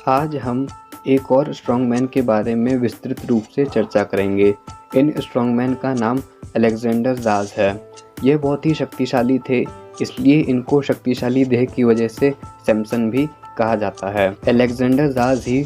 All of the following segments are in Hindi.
आज हम एक और स्ट्रॉन्गमैन के बारे में विस्तृत रूप से चर्चा करेंगे। इन स्ट्रॉन्गमैन का नाम अलेक्जेंडर ज़ाज़ है। ये बहुत ही शक्तिशाली थे, इसलिए इनको शक्तिशाली देह की वजह से सैमसन भी कहा जाता है। अलेक्जेंडर ज़ाज़ ही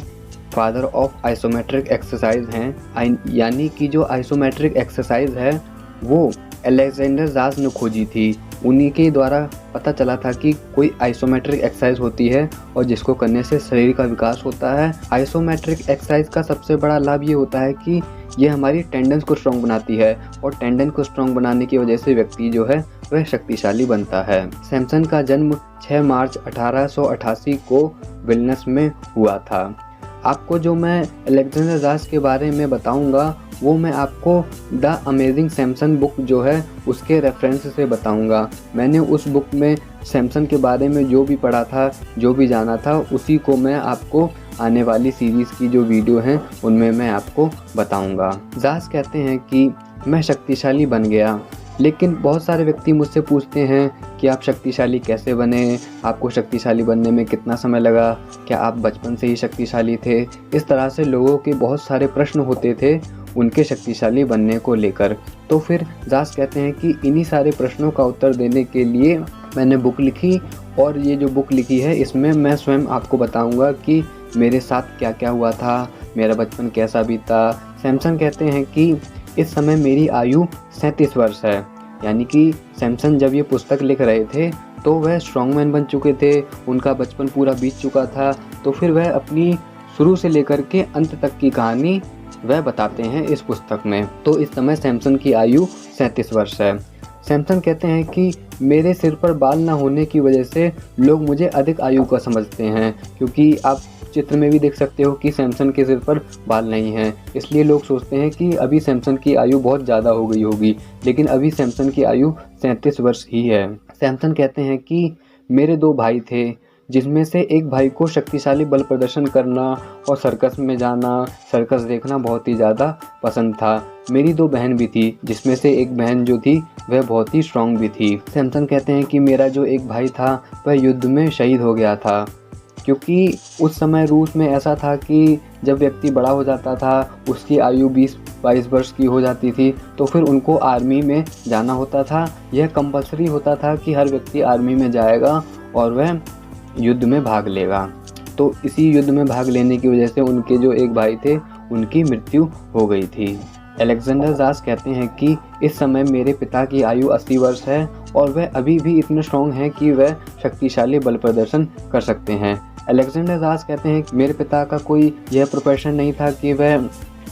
फादर ऑफ आइसोमेट्रिक एक्सरसाइज हैं, यानी कि जो आइसोमेट्रिक एक्सरसाइज है वो अलेक्जेंडर ज़ाज़ ने खोजी थी। उन्हीं के द्वारा पता चला था कि कोई आइसोमेट्रिक एक्सरसाइज होती है और जिसको करने से शरीर का विकास होता है। आइसोमेट्रिक एक्सरसाइज का सबसे बड़ा लाभ ये होता है कि ये हमारी टेंडन्स को स्ट्रॉन्ग बनाती है और टेंडन को स्ट्रॉन्ग बनाने की वजह से व्यक्ति जो है वह शक्तिशाली बनता है। सैमसन का जन्म 6 मार्च 1888 को विल्नस में हुआ था। आपको जो मैं अलेक्जेंडर ज़ाज़ के बारे में बताऊंगा वो मैं आपको द अमेजिंग सैमसन बुक जो है उसके रेफरेंस से बताऊंगा। मैंने उस बुक में सैमसन के बारे में जो भी पढ़ा था, जो भी जाना था, उसी को मैं आपको आने वाली सीरीज़ की जो वीडियो हैं उनमें मैं आपको बताऊंगा। ज़ाज़ कहते हैं कि मैं शक्तिशाली बन गया, लेकिन बहुत सारे व्यक्ति मुझसे पूछते हैं कि आप शक्तिशाली कैसे बने, आपको शक्तिशाली बनने में कितना समय लगा, क्या आप बचपन से ही शक्तिशाली थे। इस तरह से लोगों के बहुत सारे प्रश्न होते थे उनके शक्तिशाली बनने को लेकर। तो फिर ज़ाज़ कहते हैं कि इन्हीं सारे प्रश्नों का उत्तर देने के लिए मैंने बुक लिखी, और ये जो बुक लिखी है इसमें मैं स्वयं आपको बताऊंगा कि मेरे साथ क्या क्या हुआ था, मेरा बचपन कैसा बीता। सैमसन कहते हैं कि इस समय मेरी आयु 37 वर्ष है, यानी कि सैमसन जब ये पुस्तक लिख रहे थे तो वह स्ट्रॉन्गमैन बन चुके थे, उनका बचपन पूरा बीत चुका था। तो फिर वह अपनी शुरू से लेकर के अंत तक की कहानी वह बताते हैं इस पुस्तक में। तो इस समय सैमसन की आयु 37 वर्ष है। सैमसन कहते हैं कि मेरे सिर पर बाल ना होने की वजह से लोग मुझे अधिक आयु का समझते हैं, क्योंकि आप चित्र में भी देख सकते हो कि सैमसन के सिर पर बाल नहीं हैं, इसलिए लोग सोचते हैं कि अभी सैमसन की आयु बहुत ज़्यादा हो गई होगी, लेकिन अभी सैमसन की आयु 37 वर्ष ही है। सैमसन कहते हैं कि मेरे 2 भाई थे, जिसमें से एक भाई को शक्तिशाली बल प्रदर्शन करना और सर्कस में जाना, सर्कस देखना बहुत ही ज़्यादा पसंद था। मेरी 2 बहन भी थी, जिसमें से एक बहन जो थी वह बहुत ही स्ट्रॉन्ग भी थी। सैमसन कहते हैं कि मेरा जो एक भाई था वह युद्ध में शहीद हो गया था, क्योंकि उस समय रूस में ऐसा था कि जब व्यक्ति बड़ा हो जाता था, उसकी आयु 20-22 वर्ष की हो जाती थी, तो फिर उनको आर्मी में जाना होता था। यह कंपल्सरी होता था कि हर व्यक्ति आर्मी में जाएगा और वह युद्ध में भाग लेगा। तो इसी युद्ध में भाग लेने की वजह से उनके जो एक भाई थे उनकी मृत्यु हो गई थी। अलेक्जेंडर ज़ाज़ कहते हैं कि इस समय मेरे पिता की आयु 80 वर्ष है और वह अभी भी इतने स्ट्रॉन्ग हैं कि वह शक्तिशाली बल प्रदर्शन कर सकते हैं। अलेक्जेंडर ज़ाज़ कहते हैं कि मेरे पिता का कोई यह प्रोफेशन नहीं था कि वह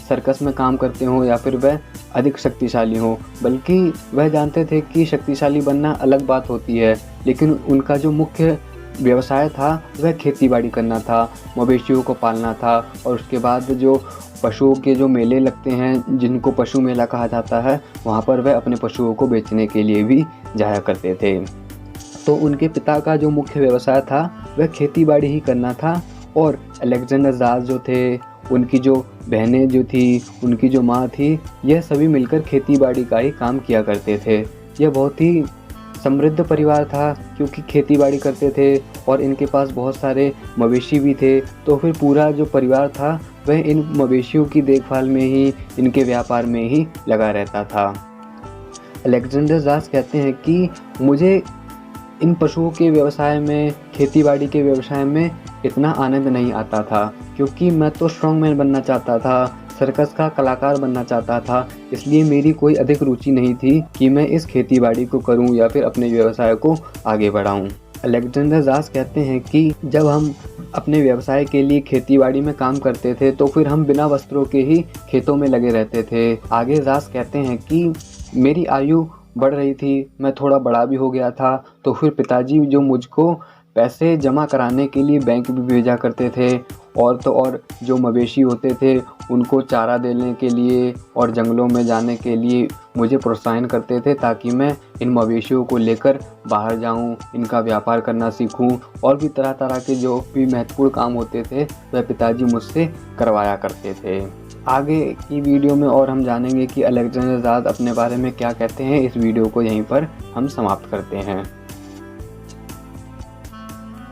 सर्कस में काम करते हों या फिर वह अधिक शक्तिशाली हों, बल्कि वह जानते थे कि शक्तिशाली बनना अलग बात होती है, लेकिन उनका जो मुख्य व्यवसाय था वह खेतीबाड़ी करना था, मवेशियों को पालना था। और उसके बाद जो पशुओं के जो मेले लगते हैं, जिनको पशु मेला कहा जाता है, वहाँ पर वह अपने पशुओं को बेचने के लिए भी जाया करते थे। तो उनके पिता का जो मुख्य व्यवसाय था वह खेतीबाड़ी ही करना था। और अलेक्जेंडर ज़ाज़ जो थे, उनकी जो बहनें जो थी, उनकी जो माँ थी, यह सभी मिलकर खेतीबाड़ी का ही काम किया करते थे। यह बहुत ही समृद्ध परिवार था, क्योंकि खेतीबाड़ी करते थे और इनके पास बहुत सारे मवेशी भी थे। तो फिर पूरा जो परिवार था वह इन मवेशियों की देखभाल में ही, इनके व्यापार में ही लगा रहता था। अलेक्जेंडर ज़ाज़ कहते हैं कि मुझे इन पशुओं के व्यवसाय में, खेतीबाड़ी के व्यवसाय में इतना आनंद नहीं आता था, क्योंकि मैं तो स्ट्रॉन्गमैन बनना चाहता था, सर्कस का कलाकार बनना चाहता था, इसलिए मेरी कोई अधिक रुचि नहीं थी कि मैं इस खेतीबाड़ी को करूं या फिर अपने व्यवसाय को आगे बढ़ाऊं। अलेक्जेंडर ज़ाज़ कहते हैं कि जब हम अपने व्यवसाय के लिए खेतीबाड़ी में काम करते थे तो फिर हम बिना वस्त्रों के ही खेतों में लगे रहते थे। आगे ज़ाज़ कहते हैं कि मेरी आयु बढ़ रही थी, मैं थोड़ा बड़ा भी हो गया था, तो फिर पिताजी जो मुझको पैसे जमा कराने के लिए बैंक भी भेजा करते थे, और तो और जो मवेशी होते थे उनको चारा देने के लिए और जंगलों में जाने के लिए मुझे प्रोत्साहन करते थे, ताकि मैं इन मवेशियों को लेकर बाहर जाऊं, इनका व्यापार करना सीखूं, और भी तरह तरह के जो भी महत्वपूर्ण काम होते थे वह पिताजी मुझसे करवाया करते थे। आगे की वीडियो में और हम जानेंगे कि अलेक्जेंडर ज़ाज़ अपने बारे में क्या कहते हैं। इस वीडियो को यहीं पर हम समाप्त करते हैं।